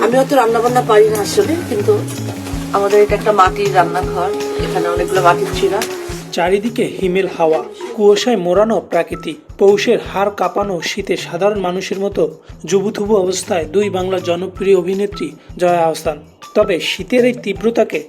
আমি অত রান্না বান্না পারি না আসলে, কিন্তু আমাদের এটা একটা মাটির রান্নাঘর, এখানে অনেকগুলো মাটির চুলা। চারিদিকে হিমেল হাওয়া, কুয়াশায় মোড়ানো প্রাকৃতিক, পৌষের হাড় কাঁপানো শীতে সাধারণ মানুষের মতো জুবুথুবু অবস্থায় দুই বাংলার জনপ্রিয় অভিনেত্রী জয়া আহসান। তবে শীতের এই তীব্রতাকে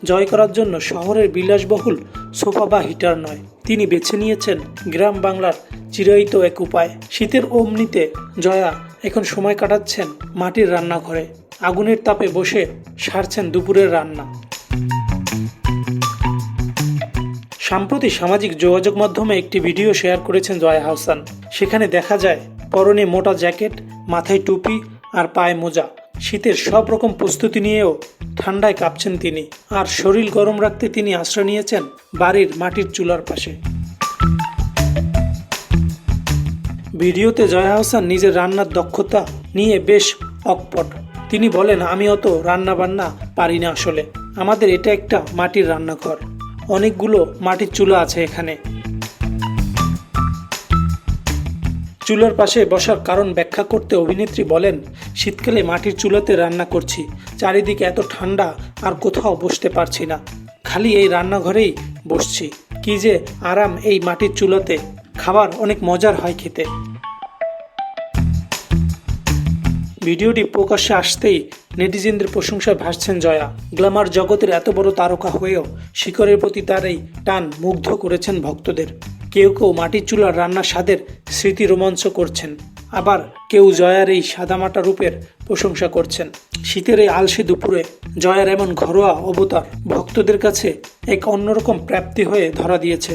জয় করার জন্য শহরের বিলাসবহুল সোফা বা হিটার নয়, তিনি বেছে নিয়েছেন গ্রাম বাংলার চিরায়িত এক উপায়। শীতের অমনিতে জয়া এখন সময় কাটাচ্ছেন মাটির রান্নাঘরে, আগুনের তাপে বসে সারছেন দুপুরের রান্না। সম্প্রতি সামাজিক যোগাযোগ মাধ্যমে একটি ভিডিও শেয়ার করেছেন জয়া আহসান। সেখানে দেখা যায় পরনে মোটা জ্যাকেট, মাথায় টুপি আর পায়ে মোজা। শীতের সব রকম প্রস্তুতি নিয়েও ঠান্ডায় কাঁপছেন তিনি, আর শরীর গরম রাখতে তিনি আশ্রয় নিয়েছেন বাড়ির মাটির চুলার পাশে। ভিডিওতে জয়া আহসান নিজের রান্নার দক্ষতা নিয়ে বেশ অকপট। তিনি বলেন, আমি অত রান্না বান্না পারি না আসলে, আমাদের এটা একটা মাটির রান্নাঘর, অনেকগুলো মাটির চুলা আছে এখানে। চুলার পাশে বসার কারণ ব্যাখ্যা করতে অভিনেত্রী বলেন, শীতকালে মাটির চুলাতে রান্না করছি, চারিদিকে এত ঠান্ডা আর কোথাও বসতে পারছি না, খালি এই রান্নাঘরেই বসছি। কি যে আরাম এই মাটির চুলাতে, খাবার অনেক মজার হয় খেতে। ভিডিওটি প্রকাশ্যে আসতেই নেটিজেনদের প্রশংসায় ভাসছেন জয়া। গ্ল্যামার জগতের এত বড় তারকা হয়েও শিকড়ের প্রতি তার এই টান মুগ্ধ করেছেন ভক্তদের। কেউ কেউ মাটির চুলার রান্নার স্বাদের স্মৃতি রোমাঞ্চ করছেন, আবার কেউ জয়ার এই সাদামাটা রূপের প্রশংসা করছেন। শীতের এই আলসে দুপুরে জয়ার এমন ঘরোয়া অবতার ভক্তদের কাছে এক অন্যরকম প্রাপ্তি হয়ে ধরা দিয়েছে।